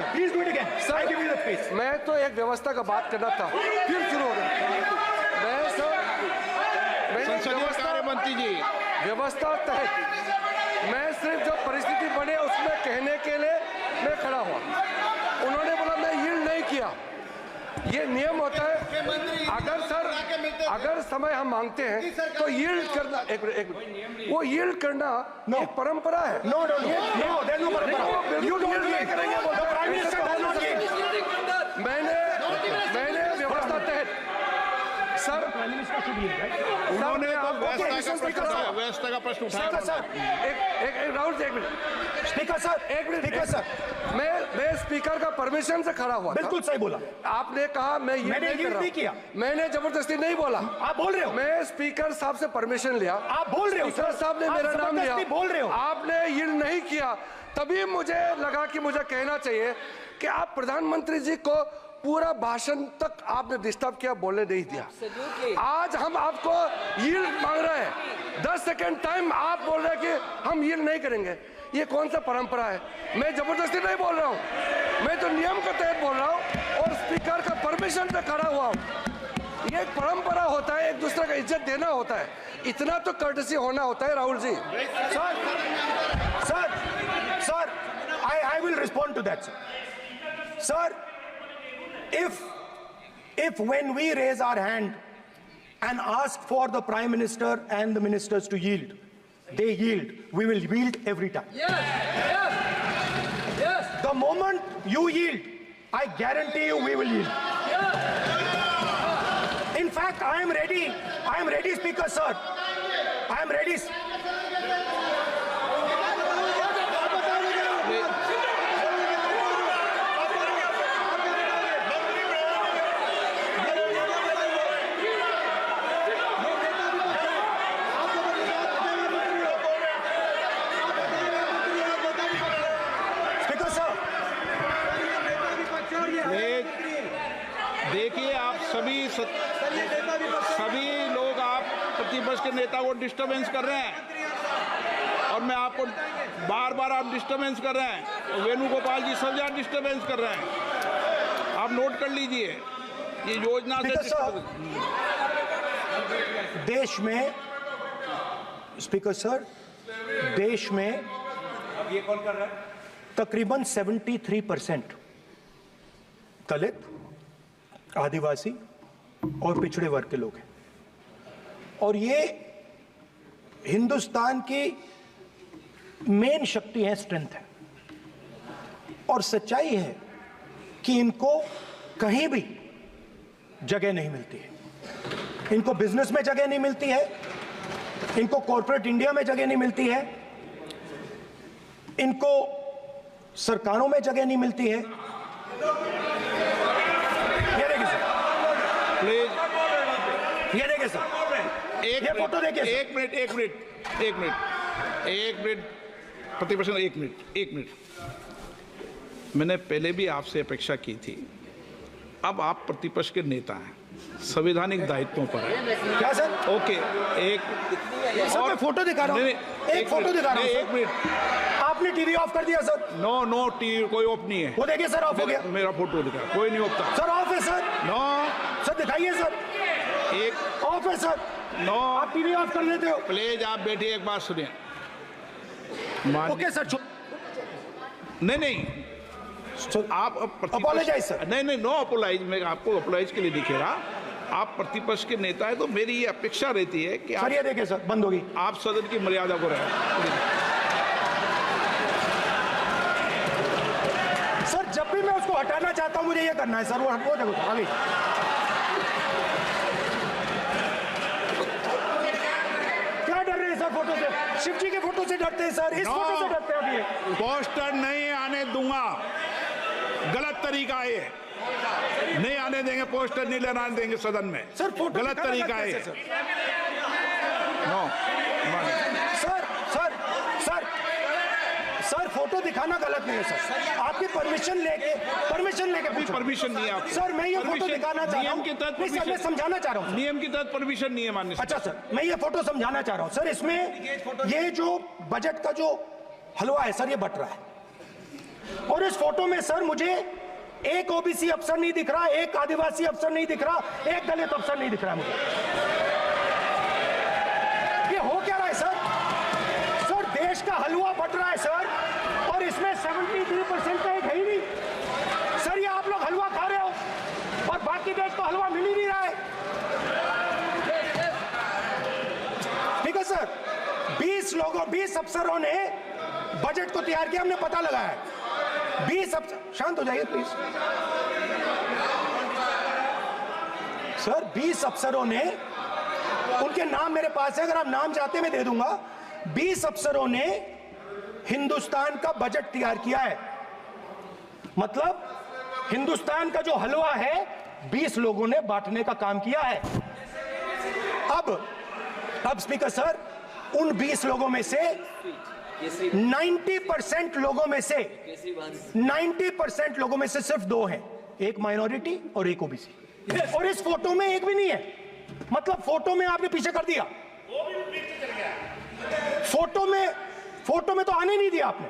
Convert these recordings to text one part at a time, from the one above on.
sir. Please do it again. Sir, I give you the space. मैं तो एक व्यवस्था का बात करना था, फिर शुरू हो गया। संसदीय कार्य मंत्री जी, व्यवस्था तहत मैं सिर्फ जो परिस्थिति बने उसमें कहने के लिए मैं खड़ा हुआ। उन्होंने बोला मैं यील्ड नहीं किया। ये नियम होता है। अगर समय हम मांगते हैं तो यील्ड करना, एक मिनट, वो यील्ड करना एक परंपरा है। No, there's no परंपरा। You don't yield करेंगे, the Prime Minister does not yield। मैंने व्यवस्था तहत सर उन्होंने व्यवस्था का प्रश्न उठाया। सर, एक राहुल जी, एक मिनट स्पीकर सर, एक मिनट स्पीकर सर, मैं स्पीकर का परमिशन से खड़ा हुआ। बिल्कुल सही बोला। आपने कहा मैंने यील्ड नहीं किया। मैंने जबरदस्ती नहीं बोला। आप बोल रहे हो। मैं स्पीकर साहब से परमिशन लिया। आप बोल रहे हो। स्पीकर साहब ने मेरा नाम लिया। बोल रहे हो। आपने यील्ड नहीं किया, तभी मुझे लगा कि मुझे कहना चाहिए कि आप प्रधानमंत्री जी को पूरा भाषण तक आपने डिस्टर्ब किया, बोलने नहीं दिया। आज हम आपको यील्ड मांग रहे हैं, 10 सेकेंड टाइम आप बोल रहे हैं कि हम यील्ड नहीं करेंगे। ये कौन सा परंपरा है? मैं जबरदस्ती नहीं बोल रहा हूँ, मैं तो नियम के तहत बोल रहा हूँ और स्पीकर का परमिशन पे खड़ा हुआ हूँ। ये एक परंपरा होता है, एक दूसरे का इज्जत देना होता है, इतना तो कर्टसी होना होता है। Rahul ji, sir, I will respond to that, sir. If when we raise our hand and ask for the Prime Minister and the ministers to yield, they yield, we will yield every time. Yes. The moment you yield, I guarantee you we will yield. In fact, I am ready, Speaker sir. I am ready. देखिए, आप सभी लोग आप प्रतिपक्ष के नेता को disturbance कर रहे हैं और मैं आपको बार आप डिस्टर्बेंस कर रहे हैं और वेणुगोपाल जी सब जगह डिस्टर्बेंस कर रहे हैं। आप नोट कर लीजिए, ये योजना से देश में, स्पीकर सर, देश में अब ये कौन कर रहा है? तकरीबन 73% दलित, आदिवासी और पिछड़े वर्ग के लोग हैं और ये हिंदुस्तान की मेन शक्ति है, स्ट्रेंथ है। और सच्चाई है कि इनको कहीं भी जगह नहीं मिलती है। इनको बिजनेस में जगह नहीं मिलती है, इनको कॉर्पोरेट इंडिया में जगह नहीं मिलती है, इनको सरकारों में जगह नहीं मिलती है। ये देखिए सर, ये फोटो देखिए। एक मिनट प्रतिपक्ष, एक मिनट। मैंने पहले भी आपसे अपेक्षा की थी, अब आप प्रतिपक्ष के नेता हैं, संवैधानिक दायित्वों पर है। क्या सर? ओके, एक और फोटो दिखा रहा हूँ, एक फोटो दिखा रहा हूँ। एक मिनट, आपने टीवी ऑफ कर दिया सर? नो टीवी कोई ऑफ नहीं है। वो देखिए सर, ऑफ हो गया। मेरा फोटो दिखा, कोई नहीं ऑफ सर। ऑफ है सर? नो सर, दिखाइए सर। एक ऑफ है सर। नो, आप टीवी ऑफ कर लेते हो? प्लीज आप बैठिए, एक बात सुनिए। Okay sir. नहीं, आप अपोलोजाइज सर। नहीं, नो अपोलाइज। मैं आपको अपोलाइज के लिए दिखेगा। आप प्रतिपक्ष के नेता है तो मेरी ये अपेक्षा रहती है कि सर, ये देखिए सर, बंद होगी। आप सदन की मर्यादा को रखें। सर, जब भी मैं उसको हटाना चाहता हूं मुझे ये करना है सर। वो देखो अभी क्या डर रहे हैं सर फोटो से? शिव जी के फोटो से डरते हैं सर, इस फोटो से डरते हैं। अभी पोस्टर नहीं आने दूंगा, गलत तरीका है, नहीं आने देंगे, पोस्टर नहीं लगाने देंगे सदन में। सर, फोटो गलत तरीका है। नो सर, फोटो दिखाना गलत नहीं है सर। आपकी परमिशन लेके परमिशन नहीं है आपको। सर, मैं ये फोटो दिखाना चाह रहा हूं। नियम के तहत मैं समझाना चाह रहा हूं। नियम के तहत परमिशन नहीं है माननीय। अच्छा सर, मैं ये फोटो समझाना चाह रहा हूं। सर, इसमें ये जो बजट का जो हलवा है सर, ये बट रहा है। और इस फोटो में सर मुझे एक ओबीसी अफसर नहीं दिख रहा, एक आदिवासी अफसर नहीं दिख रहा, एक दलित अफसर नहीं दिख रहा मुझे। ये हो क्या रहा है सर? सर देश का हलवा बट रहा है सर, और इसमें 73% का एक है ही नहीं सर। ये आप लोग हलवा खा रहे हो और बाकी देश को हलवा मिल ही नहीं रहा है। ठीक है सर, 20 अफसरों ने बजट को तैयार किया, हमने पता लगाया है। 20 अफसर, शांत हो जाइए प्लीज सर। 20 अफसरों ने, उनके नाम मेरे पास है, अगर आप नाम चाहते मैं दे दूंगा। 20 अफसरों ने हिंदुस्तान का बजट तैयार किया है। मतलब हिंदुस्तान का जो हलवा है 20 लोगों ने बांटने का काम किया है। अब स्पीकर सर, उन 20 लोगों में से 90% लोगों में से 90% लोगों में से सिर्फ 2 हैं, एक माइनॉरिटी और एक ओबीसी। और इस फोटो में एक भी नहीं है। मतलब फोटो में आपने पीछे कर दिया, फोटो में तो आने नहीं दिया आपने,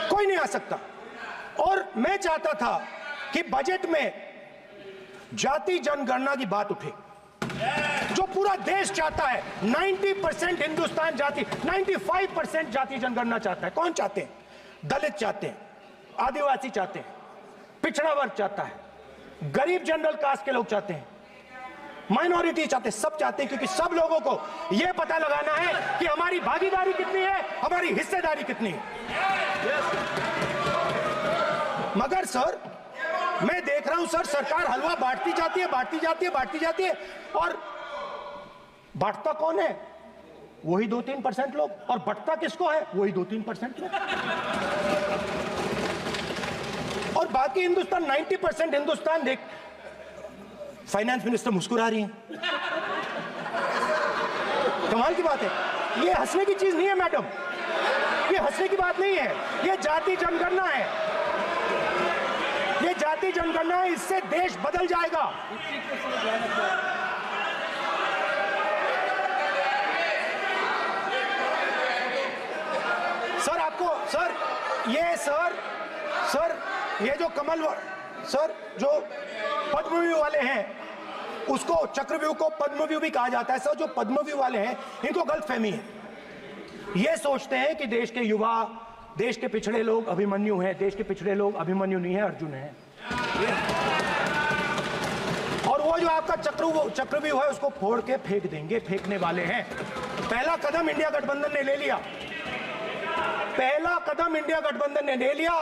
कोई नहीं आ सकता। और मैं चाहता था कि बजट में जाति जनगणना की बात उठे, जो पूरा देश चाहता है। 90% हिंदुस्तान जाति, 95% जाति जनगणना चाहता है। कौन चाहते हैं? दलित चाहते हैं, आदिवासी चाहते हैं, पिछड़ा वर्ग चाहता है, गरीब जनरल कास्ट के लोग चाहते हैं, माइनॉरिटी चाहते हैं, सब चाहते हैं, क्योंकि सब लोगों को यह पता लगाना है कि हमारी भागीदारी कितनी है, हमारी हिस्सेदारी कितनी है। मगर सर मैं देख रहा हूं सर, सरकार हलवा बांटती जाती है, और बांटता कौन है? वही 2-3% लोग, और बंटता किसको है? वही 2-3% लोग। और बाकी हिंदुस्तान, 90% हिंदुस्तान देख। फाइनेंस मिनिस्टर मुस्कुरा रही हैं, कमाल की बात है। ये हंसने की चीज नहीं है मैडम, ये हंसने की बात नहीं है, ये जाति जनगणना है, ये जाति जनगणना है। इससे देश बदल जाएगा। सर आपको सर ये जो सर जो पद्मव्यूह वाले हैं, उसको चक्रव्यूह को पद्मव्यूह भी कहा जाता है। सर जो पद्मव्यूह वाले हैं, इनको गलतफहमी है। ये सोचते हैं कि देश के युवा, देश के पिछड़े लोग अभिमन्यु हैं। देश के पिछड़े लोग अभिमन्यु नहीं है, अर्जुन है। और वो जो आपका चक्रव्यूह है, उसको फोड़ के फेंक देंगे, फेंकने वाले हैं। पहला कदम इंडिया गठबंधन ने ले लिया,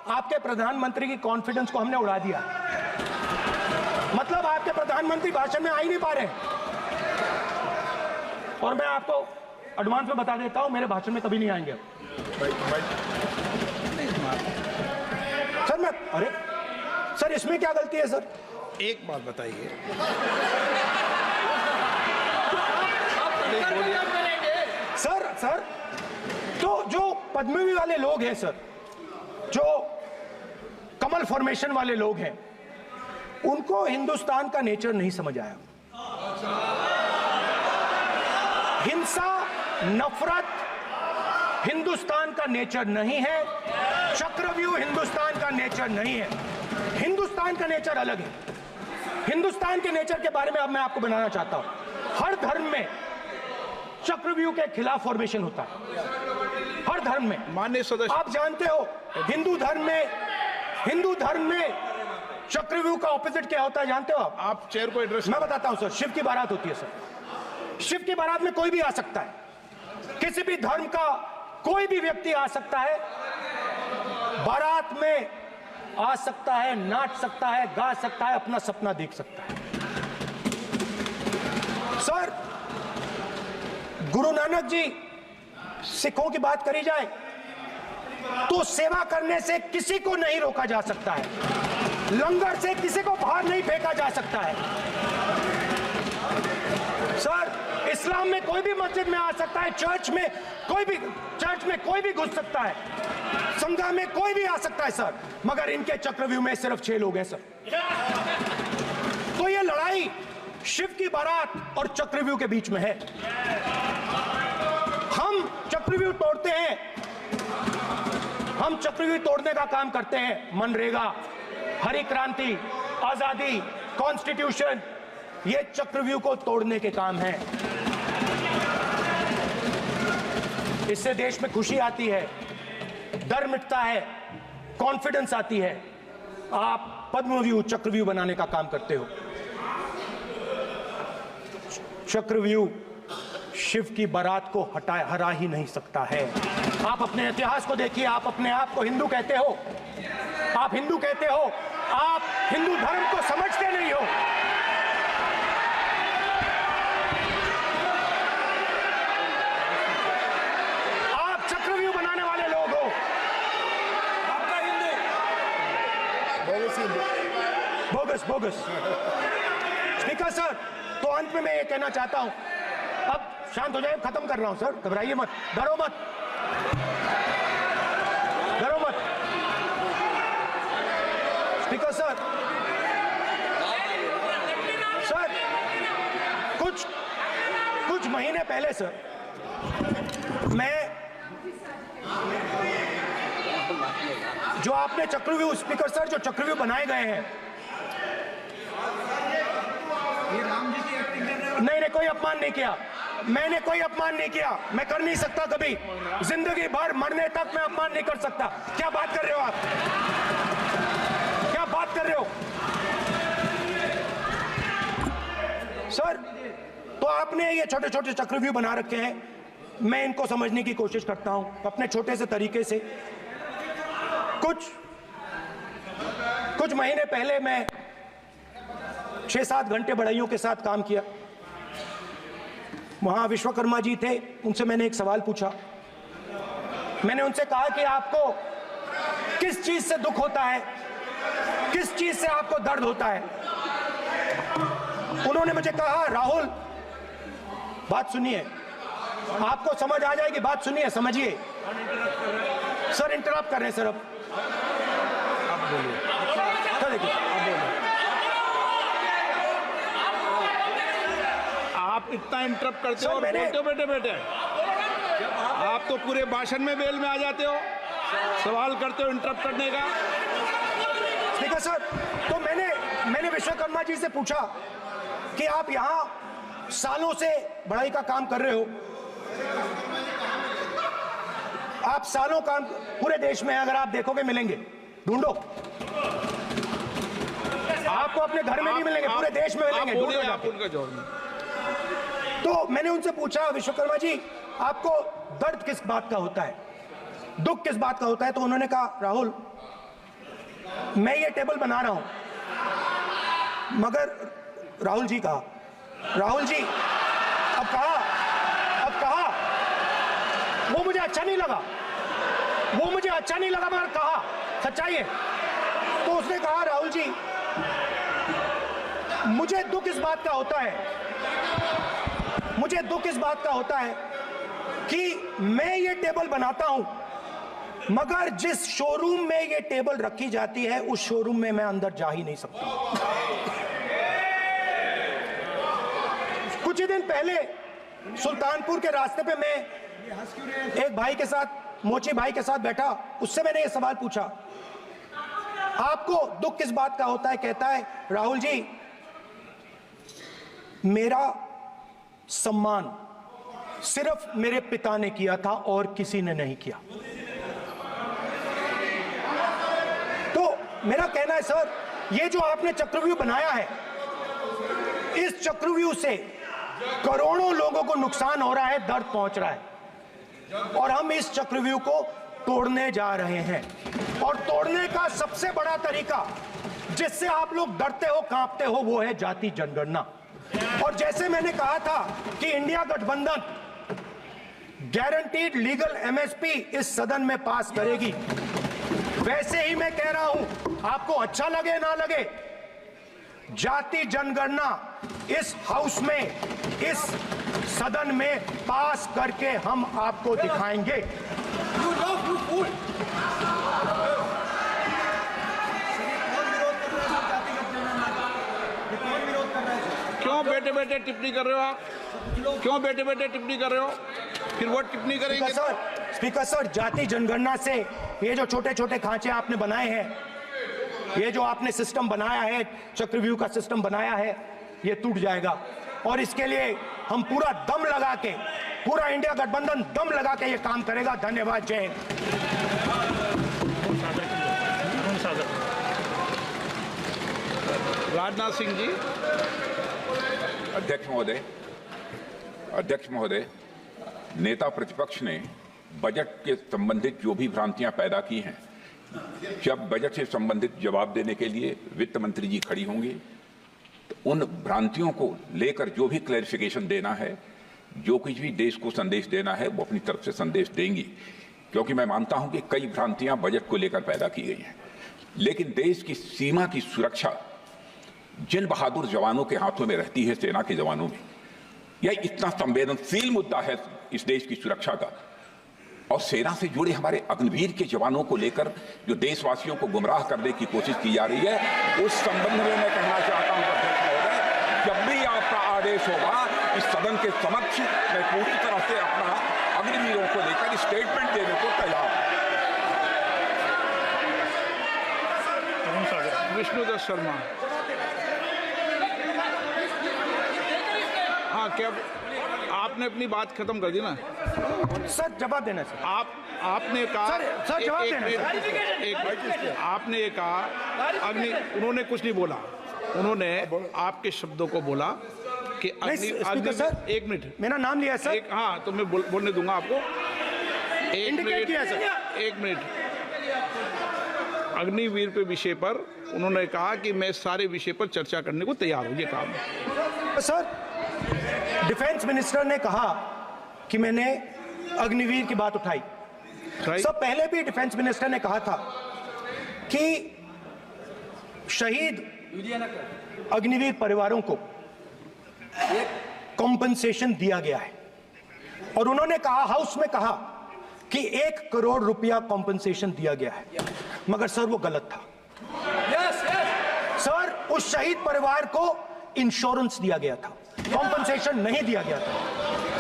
आपके प्रधानमंत्री की कॉन्फिडेंस को हमने उड़ा दिया। मतलब आपके प्रधानमंत्री भाषण में आ ही नहीं पा रहे। और मैं आपको एडवांस में बता देता हूं, मेरे भाषण में कभी नहीं आएंगे सर। अरे सर इसमें क्या गलती है सर? एक बात बताइए, सर तो जो पद्मव्यूह वाले लोग हैं सर, जो कमल फॉर्मेशन वाले लोग हैं, उनको हिंदुस्तान का नेचर नहीं समझ आया। हिंसा, नफरत हिंदुस्तान का नेचर नहीं है। चक्रव्यूह हिंदुस्तान का नेचर नहीं है। हिंदुस्तान का नेचर अलग है। हिंदुस्तान के नेचर के बारे में अब मैं आपको बनाना चाहता हूं। हर धर्म में चक्रव्यूह के खिलाफ फॉर्मेशन होता है, हर धर्म में। माननीय सदस्य, आप जानते हो हिंदू धर्म में चक्रव्यूह का ऑपोजिट क्या होता है, जानते हो आप चेयर को एड्रेस। मैं बताता हूं सर। शिव की बारात होती है सर, शिव की बारात में कोई भी आ सकता है, किसी भी धर्म का कोई भी व्यक्ति आ सकता है, बारात में आ सकता है, नाच सकता है, गा सकता है, अपना सपना देख सकता है। सर गुरु नानक जी, सिखों की बात करी जाए तो सेवा करने से किसी को नहीं रोका जा सकता है, लंगर से किसी को बाहर नहीं फेंका जा सकता है। सर इस्लाम में कोई भी मस्जिद में आ सकता है, चर्च में कोई भी घुस सकता है, संघा में कोई भी आ सकता है सर, मगर इनके चक्रव्यूह में सिर्फ 6 लोग हैं सर। तो ये लड़ाई शिव की बारात और चक्रव्यूह के बीच में है। हम चक्रव्यूह तोड़ते हैं हम चक्रव्यूह तोड़ने का काम करते हैं। मनरेगा, हरी क्रांति, आजादी, कॉन्स्टिट्यूशन, ये चक्रव्यूह को तोड़ने के काम हैं। इससे देश में खुशी आती है, डर मिटता है, कॉन्फिडेंस आती है। आप पद्मव्यूह चक्रव्यूह बनाने का काम करते हो। चक्रव्यूह शिव की बारात को हरा ही नहीं सकता है। आप अपने इतिहास को देखिए, आप अपने आप को हिंदू कहते हो, आप हिंदू कहते हो, आप हिंदू धर्म को समझते नहीं हो। आप चक्रव्यूह बनाने वाले लोग हो। आपका Hindu bogus bogus. Speaker sir, तो अंत में मैं ये कहना चाहता हूं, अब शांत हो जाए, खत्म कर रहा हूं सर, घबराइए मत, डरो मत, डरो मत। स्पीकर सर, सर कुछ महीने पहले सर, मैं जो आपने चक्रव्यूह, स्पीकर सर, जो चक्रव्यूह बनाए गए हैं, नहीं, कोई अपमान नहीं किया, मैंने कोई अपमान नहीं किया, मैं कर नहीं सकता कभी, जिंदगी भर मरने तक मैं अपमान नहीं कर सकता। क्या बात कर रहे हो आप, क्या बात कर रहे हो सर? तो आपने ये छोटे छोटे चक्रव्यूह बना रखे हैं, मैं इनको समझने की कोशिश करता हूं अपने छोटे से तरीके से। कुछ महीने पहले मैं 6-7 घंटे बढ़इयों के साथ काम किया। वहां विश्वकर्मा जी थे, उनसे मैंने एक सवाल पूछा। मैंने उनसे कहा कि आपको किस चीज से दुख होता है, किस चीज से आपको दर्द होता है? उन्होंने मुझे कहा, राहुल बात सुनिए, आपको समझ आ जाएगी, बात सुनिए, समझिए। सर इंटरप्ट कर रहे हैं सर, अब बोलिए, देखिए आप इतना इंटरप्ट करते हो और बोलते हो बेटे बेटे, आप तो पूरे भाषण में बेल में आ जाते हो, सवाल करते हो इंटरप्ट करने का। स्पीकर सर, तो मैंने विश्वकर्मा जी से पूछा कि आप यहां सालों से बढ़ाई का काम कर रहे हो, आप सालों काम पूरे देश में, अगर आप देखोगे मिलेंगे, ढूंढो, आपको अपने घर में नहीं मिलेंगे, पूरे देश में मिलेंगे, ढूंढो आप उनका जवाब। तो मैंने उनसे पूछा, विश्वकर्मा जी आपको दर्द किस बात का होता है, दुख किस बात का होता है? तो उन्होंने कहा, राहुल मैं ये टेबल बना रहा हूं, मगर राहुल जी कहा, राहुल जी अब कहा वो मुझे अच्छा नहीं लगा, वो मुझे अच्छा नहीं लगा, मगर कहा सच्चाई है। तो उसने कहा, राहुल जी मुझे दुख इस बात का होता है, मुझे दुख इस बात का होता है कि मैं ये टेबल बनाता हूं, मगर जिस शोरूम में ये टेबल रखी जाती है उस शोरूम में मैं अंदर जा ही नहीं सकता। कुछ ही दिन पहले सुल्तानपुर के रास्ते पे मैं एक भाई के साथ, मोची भाई के साथ बैठा, उससे मैंने ये सवाल पूछा, आपको दुख किस बात का होता है? कहता है, राहुल जी मेरा सम्मान सिर्फ मेरे पिता ने किया था और किसी ने नहीं किया। तो मेरा कहना है सर, ये जो आपने चक्रव्यूह बनाया है, इस चक्रव्यूह से करोड़ों लोगों को नुकसान हो रहा है, दर्द पहुंच रहा है, और हम इस चक्रव्यूह को तोड़ने जा रहे हैं। और तोड़ने का सबसे बड़ा तरीका जिससे आप लोग डरते हो, कांपते हो, वो है जाति जनगणना। और जैसे मैंने कहा था कि इंडिया गठबंधन गारंटीड लीगल एमएसपी इस सदन में पास करेगी, वैसे ही मैं कह रहा हूं, आपको अच्छा लगे ना लगे, जाति जनगणना इस हाउस में, इस सदन में पास करके हम आपको दिखाएंगे। क्यों बेटे बेटे टिप्पणी कर रहे हो आप? क्यों बेटे बेटे टिप्पणी कर रहे हो? फिर वो टिप्पणी करेंगे। स्पीकर सर, जाति जनगणना से ये जो छोटे छोटे खांचे आपने बनाए हैं, ये जो आपने सिस्टम बनाया है, चक्रव्यूह का सिस्टम बनाया है, ये टूट जाएगा। और इसके लिए हम पूरा दम लगा के, पूरा इंडिया गठबंधन दम लगा के ये काम करेगा। धन्यवाद। जय हिंद। राजनाथ सिंह जी। अध्यक्ष महोदय, नेता प्रतिपक्ष ने बजट के संबंधित जो भी भ्रांतियां पैदा की हैं, जब बजट से संबंधित जवाब देने के लिए वित्त मंत्री जी खड़ी होंगी तो उन भ्रांतियों को लेकर जो भी क्लैरिफिकेशन देना है, जो कुछ भी देश को संदेश देना है, वो अपनी तरफ से संदेश देंगी। क्योंकि मैं मानता हूं कि कई भ्रांतियां बजट को लेकर पैदा की गई हैं, लेकिन देश की सीमा की सुरक्षा जिन बहादुर जवानों के हाथों में रहती है, सेना के जवानों में, यह इतना संवेदनशील मुद्दा है इस देश की सुरक्षा का। और सेना से जुड़े हमारे अग्निवीर के जवानों को लेकर जो देशवासियों को गुमराह करने की कोशिश की जा रही है, उस संबंध में मैं कहना चाहता हूं अध्यक्ष महोदय, जब भी आपका आदेश होगा इस सदन के समक्ष मैं पूरी तरह से अपना अग्निवीरों को लेकर स्टेटमेंट देने को तैयार हूं। विष्णुदत्त शर्मा। हाँ, क्या आपने अपनी बात खत्म कर दी ना? सर जवाब देना सर। आपने कहा सर जवाब देना आपने कहा उन्होंने कुछ नहीं बोला, उन्होंने आपके शब्दों को बोला कि सर, एक मिनट, मेरा नाम लिया सर। हाँ, तो मैं बोलने दूंगा आपको। एक मिनट। अग्निवीर पे विषय पर उन्होंने कहा कि मैं सारे विषय पर चर्चा करने को तैयार हूं, ये काम। सर, डिफेंस मिनिस्टर ने कहा कि मैंने अग्निवीर की बात उठाई। सर, पहले भी डिफेंस मिनिस्टर ने कहा था कि शहीद अग्निवीर परिवारों को कॉम्पनसेशन दिया गया है, और उन्होंने कहा, हाउस में कहा कि 1 करोड़ रुपया कॉम्पनसेशन दिया गया है, मगर सर वो गलत था। सर, उस शहीद परिवार को इंश्योरेंस दिया गया था, कॉम्पनसेशन नहीं दिया गया था।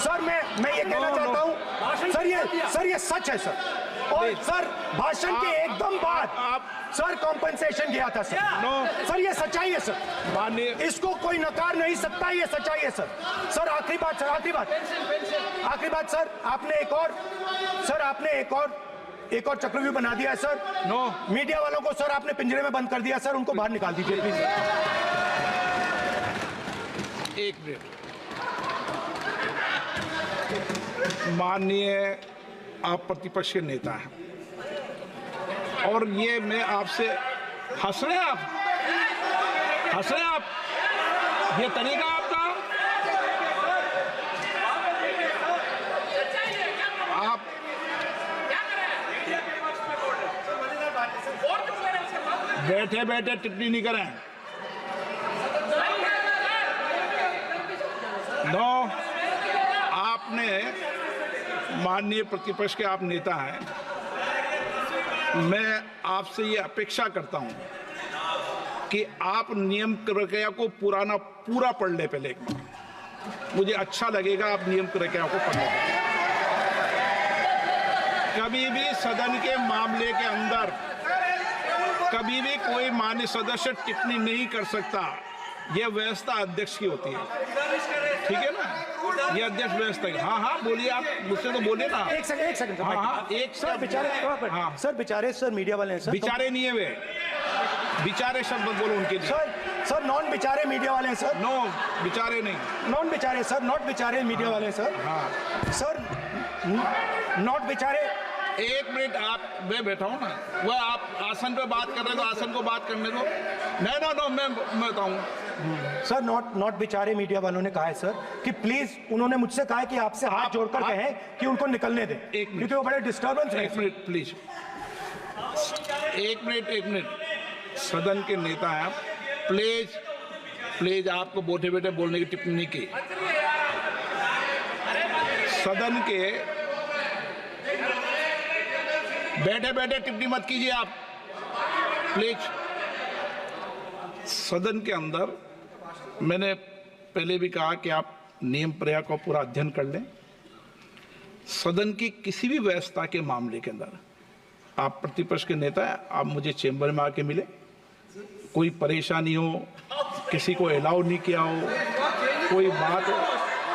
सर मैं ये कहना चाहता हूं, सर ये सच है सर। और सर, भाषण के एकदम बाद सर कॉम्पनसेशन गया था सर। सर ये सच्चाई है सर, इसको कोई नकार नहीं सकता, ये सच्चाई है सर। सर आखिरी बात सर, आपने एक और चक्रव्यूह बना दिया है सर। मीडिया वालों को सर आपने पिंजरे में बंद कर दिया सर, उनको बाहर निकाल दीजिए प्लीज। एक मिनट। माननीय आप प्रतिपक्ष के नेता हैं, और ये मैं आपसे हंस रहे हैं आप, ये तरीका आपका। आप बैठे बैठे टिप्पणी नहीं करें। आपने, माननीय प्रतिपक्ष के आप नेता हैं, मैं आपसे ये अपेक्षा करता हूं कि आप नियम प्रक्रिया को पूरा पढ़ ले पहले एक बार। मुझे अच्छा लगेगा आप नियम प्रक्रिया को पढ़ लें। कभी भी सदन के मामले के अंदर कभी भी कोई माननीय सदस्य टिप्पणी नहीं कर सकता। यह व्यवस्था अध्यक्ष की होती है, ठीक है ना? ये अध्यक्ष व्यवस्था की। हाँ बोलिए, आप मुझसे तो बोलिए ना। एक सेकंड। सर बेचारे, सर बेचारे, सर मीडिया वाले हैं सर। बेचारे नहीं है वे, बेचारे शब्द बोलो उनके लिए। सर नॉन बेचारे मीडिया वाले हैं सर। नो बेचारे नहीं, नॉन बेचारे सर, नॉट बेचारे मीडिया वाले हैं सर। हाँ सर, नॉट बेचारे। एक मिनट, आप, मैं बैठा हूँ ना, वो आप आसन पे बात कर रहे हो, आसन को बात करने दो। नो मैं बताऊँ सर, नॉट बेचारे मीडिया वालों ने कहा है सर कि प्लीज, उन्होंने मुझसे कहा है कि आपसे हाथ जोड़कर कहें कि उनको निकलने दें, क्योंकि वो बड़े डिस्टर्बेंस है। एक मिनट प्लीज, एक मिनट। सदन के नेता हैं आप, प्लीज आपको बैठे बैठे बोलने की टिप्पणी की। सदन के बैठे बैठे टिप्पणी मत कीजिए आप, प्लीज। सदन के अंदर मैंने पहले भी कहा कि आप नियम प्रक्रिया को पूरा अध्ययन कर लें। सदन की किसी भी व्यवस्था के मामले के अंदर आप प्रतिपक्ष के नेता हैं, आप मुझे चेंबर में आके मिले, कोई परेशानी हो, किसी को अलाउ नहीं किया हो, कोई बात हो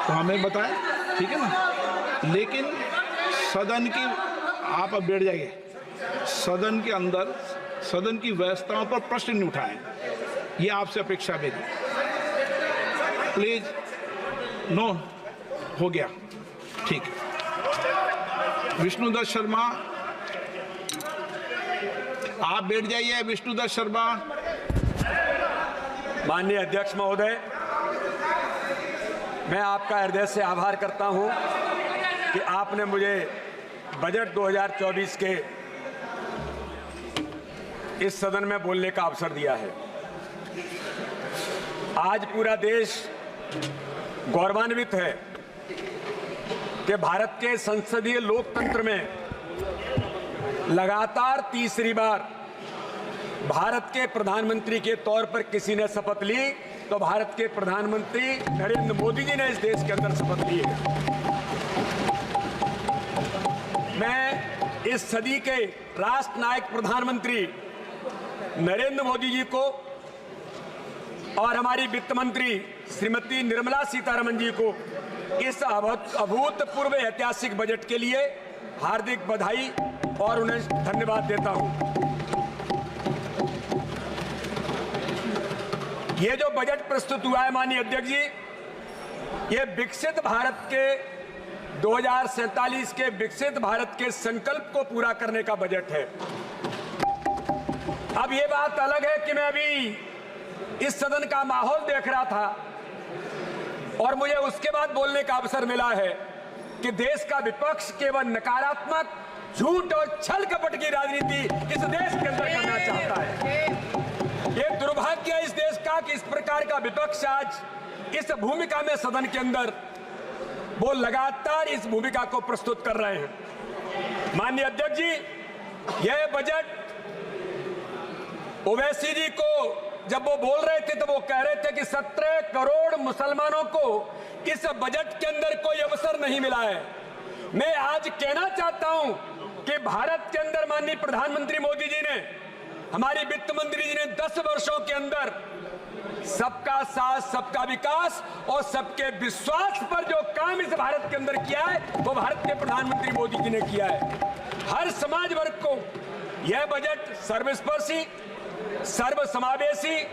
तो हमें बताएं, ठीक है ना। लेकिन सदन की, आप अब बैठ जाइए, सदन के अंदर सदन की व्यवस्थाओं पर प्रश्न नहीं उठाएं, ये आपसे अपेक्षा मेरी, प्लीज। नो, हो गया, ठीक है। विष्णुदत्त शर्मा, आप बैठ जाइए। विष्णुदत्त शर्मा। माननीय अध्यक्ष महोदय, मैं आपका हृदय से आभार करता हूं कि आपने मुझे बजट 2024 के इस सदन में बोलने का अवसर दिया है। आज पूरा देश गौरवान्वित है कि भारत के संसदीय लोकतंत्र में लगातार तीसरी बार भारत के प्रधानमंत्री के तौर पर किसी ने शपथ ली तो भारत के प्रधानमंत्री नरेंद्र मोदी जी ने इस देश के अंदर शपथ ली है। मैं इस सदी के राष्ट्र नायक प्रधानमंत्री नरेंद्र मोदी जी को और हमारी वित्त मंत्री श्रीमती निर्मला सीतारमण जी को इस अभूतपूर्व ऐतिहासिक बजट के लिए हार्दिक बधाई और उन्हें धन्यवाद देता हूं। ये जो बजट प्रस्तुत हुआ है माननीय अध्यक्ष जी, ये विकसित भारत के 2047 के विकसित भारत के संकल्प को पूरा करने का बजट है। अब ये बात अलग है कि मैं अभी इस सदन का माहौल देख रहा था और मुझे उसके बाद बोलने का अवसर मिला है कि देश का विपक्ष केवल नकारात्मक, झूठ और छल कपट की राजनीति इस देश के अंदर करना चाहता है। ये दुर्भाग्य है इस देश का कि इस प्रकार का विपक्ष आज इस भूमिका में सदन के अंदर वो लगातार इस भूमिका को प्रस्तुत कर रहे हैं। माननीय अध्यक्ष जी, यह बजट ओवैसी जी को जब वो बोल रहे थे तो वो कह रहे थे कि 17 करोड़ मुसलमानों को इस बजट के अंदर कोई अवसर नहीं मिला है। मैं आज कहना चाहता हूं कि भारत के अंदर माननीय प्रधानमंत्री मोदी जी ने, हमारी वित्त मंत्री जी ने 10 वर्षों के अंदर सबका साथ, सबका विकास और सबके विश्वास पर जो काम इस भारत के अंदर किया है वो भारत के प्रधानमंत्री मोदी जी ने किया है। हर समाज वर्ग को यह बजट सर्वस्पर्शी, सर्वसमावेशी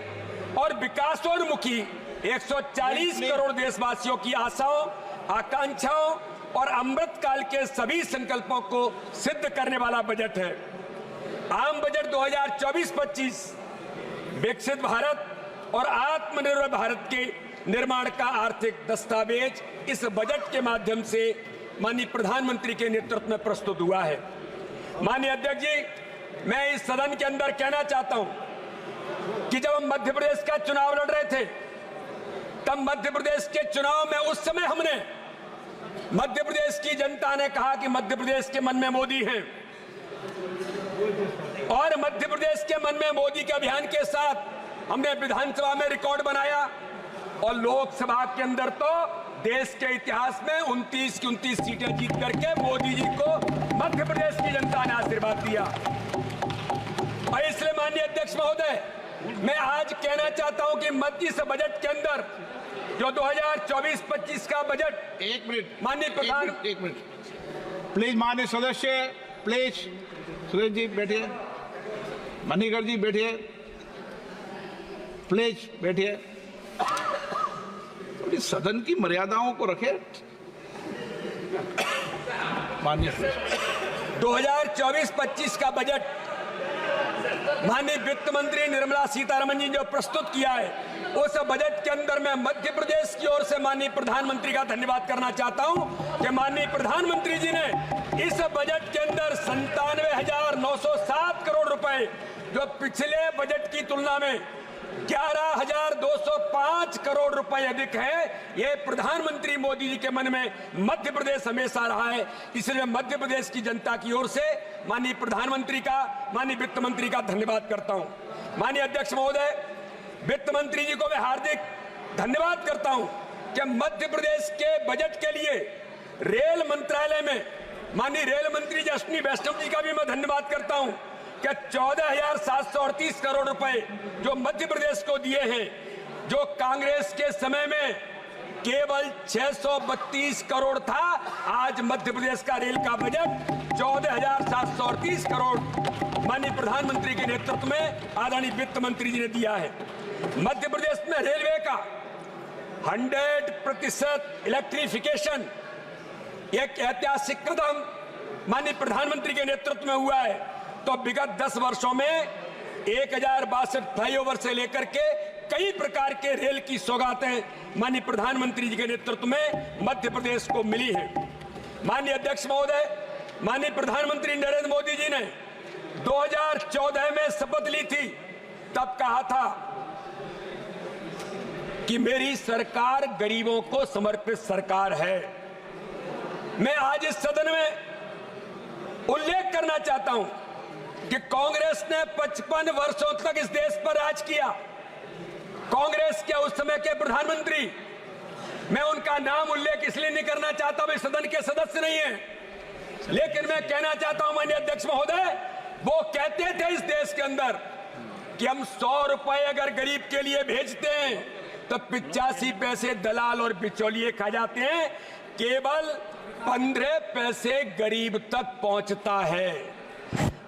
और विकासोन्मुखी 140 करोड़ देशवासियों की आशाओं, आकांक्षाओं और अमृत काल के सभी संकल्पों को सिद्ध करने वाला बजट है। आम बजट 2024-25 विकसित भारत और आत्मनिर्भर भारत के निर्माण का आर्थिक दस्तावेज इस बजट के माध्यम से माननीय प्रधानमंत्री के नेतृत्व में प्रस्तुत हुआ है। माननीय अध्यक्ष जी, मैं इस सदन के अंदर कहना चाहता हूं कि जब हम मध्य प्रदेश का चुनाव लड़ रहे थे तब मध्य प्रदेश के चुनाव में उस समय हमने, मध्य प्रदेश की जनता ने कहा कि मध्य प्रदेश के मन में मोदी हैं और मध्य प्रदेश के मन में मोदी के अभियान के साथ हमने विधानसभा में रिकॉर्ड बनाया और लोकसभा के अंदर तो देश के इतिहास में 29 की 29 सीटें जीत करके मोदी जी को मध्य प्रदेश की जनता ने आशीर्वाद दिया। और इसलिए माननीय अध्यक्ष महोदय, मैं आज कहना चाहता हूं कि मध्य इस बजट के अंदर जो 2024-25 का बजट, एक मिनट माननीय प्रधान, एक मिनट प्लीज। माननीय सदस्य प्लीज, सुरेश जी बैठिए, मणिकर जी बैठिए, प्लीज बैठिए। सदन की मर्यादाओं को रखे। माननीय 2024-25 का बजट माननीय वित्त मंत्री निर्मला सीतारमण जी जो प्रस्तुत किया है, उस बजट के अंदर मैं मध्य प्रदेश की ओर से माननीय प्रधानमंत्री का धन्यवाद करना चाहता हूं कि माननीय प्रधानमंत्री जी ने इस बजट के अंदर 97,907 करोड़ रुपए, जो पिछले बजट की तुलना में 11,205 करोड़ रुपए अधिक है, ये प्रधानमंत्री मोदी जी के मन में मध्य प्रदेश हमेशा रहा है। इसलिए मध्य प्रदेश की जनता की ओर से माननीय प्रधानमंत्री का, माननीय वित्त मंत्री का धन्यवाद करता हूं। माननीय अध्यक्ष महोदय, वित्त मंत्री जी को मैं हार्दिक धन्यवाद करता हूं कि मध्य प्रदेश के बजट के लिए रेल मंत्रालय में माननीय रेल मंत्री अश्विनी वैष्णव जी का भी मैं धन्यवाद करता हूं कि 14,738 करोड़ रुपए जो मध्य प्रदेश को दिए हैं, जो कांग्रेस के समय में केवल 632 करोड़ था, आज मध्य प्रदेश का रेल का बजट 14,738 करोड़ माननीय प्रधानमंत्री के नेतृत्व में आदरणीय वित्त मंत्री जी ने दिया है। मध्य प्रदेश में रेलवे का 100% इलेक्ट्रिफिकेशन एक ऐतिहासिक कदम माननीय प्रधानमंत्री के नेतृत्व में हुआ है। तो विगत 10 वर्षों में 1062 फ्लाईओवर से लेकर के कई प्रकार के रेल की सौगातें माननीय प्रधानमंत्री जी के नेतृत्व में मध्य प्रदेश को मिली है। माननीय अध्यक्ष महोदय, माननीय प्रधानमंत्री नरेंद्र मोदी जी ने 2014 में शपथ ली थी, तब कहा था कि मेरी सरकार गरीबों को समर्पित सरकार है। मैं आज इस सदन में उल्लेख करना चाहता हूं कि कांग्रेस ने 55 वर्षों तक इस देश पर राज किया। कांग्रेस के उस समय के प्रधानमंत्री, मैं उनका नाम उल्लेख इसलिए नहीं करना चाहता, वे सदन के सदस्य नहीं है, लेकिन मैं कहना चाहता हूं माननीय अध्यक्ष महोदय, वो कहते थे इस देश के अंदर कि हम 100 रुपए अगर गरीब के लिए भेजते हैं तो 85 पैसे दलाल और बिचौलिए खा जाते हैं, केवल 15 पैसे गरीब तक पहुंचता है।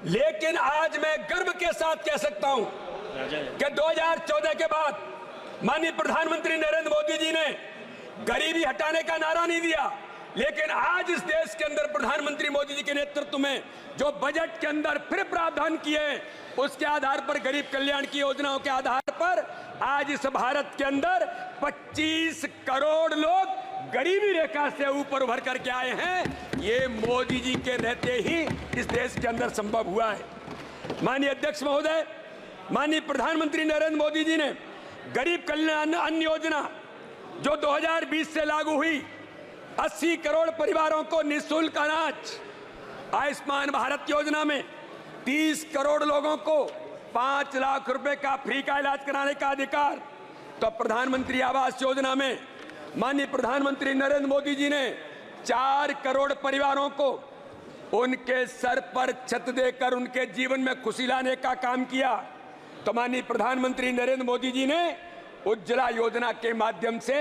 लेकिन आज मैं गर्व के साथ कह सकता हूं कि 2014 के बाद माननीय प्रधानमंत्री नरेंद्र मोदी जी ने गरीबी हटाने का नारा नहीं दिया, लेकिन आज इस देश के अंदर प्रधानमंत्री मोदी जी के नेतृत्व में जो बजट के अंदर फिर प्रावधान किए, उसके आधार पर गरीब कल्याण की योजनाओं के आधार पर आज इस भारत के अंदर 25 करोड़ लोग गरीबी रेखा से ऊपर उभर करके आए हैं। ये मोदी जी के रहते ही इस देश के अंदर संभव हुआ है। माननीय अध्यक्ष महोदय, माननीय प्रधानमंत्री नरेंद्र मोदी जी ने गरीब कल्याण अन्न योजना जो 2020 से लागू हुई, 80 करोड़ परिवारों को निःशुल्क अनाज, आयुष्मान भारत योजना में 30 करोड़ लोगों को 5 लाख रुपए का फ्री का इलाज कराने का अधिकार, तो प्रधानमंत्री आवास योजना में माननीय प्रधानमंत्री नरेंद्र मोदी जी ने 4 करोड़ परिवारों को उनके सर पर छत देकर उनके जीवन में खुशी लाने का काम किया। तो माननीय प्रधानमंत्री नरेंद्र मोदी जी ने उज्ज्वला योजना के माध्यम से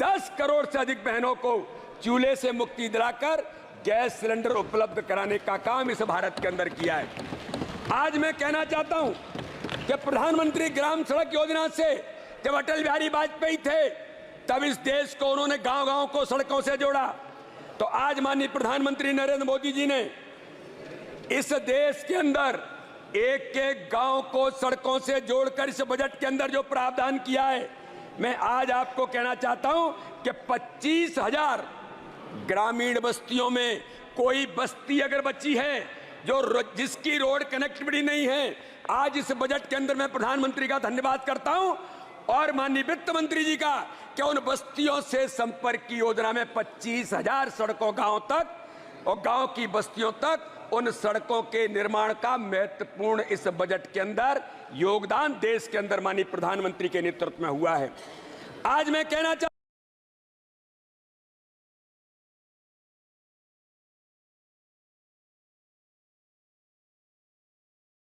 10 करोड़ से अधिक बहनों को चूल्हे से मुक्ति दिलाकर गैस सिलेंडर उपलब्ध कराने का काम इस भारत के अंदर किया है। आज मैं कहना चाहता हूं कि प्रधानमंत्री ग्राम सड़क योजना से जब अटल बिहारी वाजपेयी थे, तब इस देश को उन्होंने गांव-गांव को सड़कों से जोड़ा। तो आज माननीय प्रधानमंत्री नरेंद्र मोदी जी ने इस देश के अंदर एक एक गांव को सड़कों से जोड़कर इस बजट के अंदर जो प्रावधान किया है, मैं आज आपको कहना चाहता हूं कि 25,000 ग्रामीण बस्तियों में कोई बस्ती अगर बची है जो जिसकी रोड कनेक्टिविटी नहीं है, आज इस बजट के अंदर मैं प्रधानमंत्री का धन्यवाद करता हूं और माननीय वित्त मंत्री जी का कि उन बस्तियों से संपर्क की योजना में 25,000 सड़कों गांव तक और गांव की बस्तियों तक उन सड़कों के निर्माण का महत्वपूर्ण इस बजट के अंदर योगदान देश के अंदर माननीय प्रधानमंत्री के नेतृत्व में हुआ है। आज मैं कहना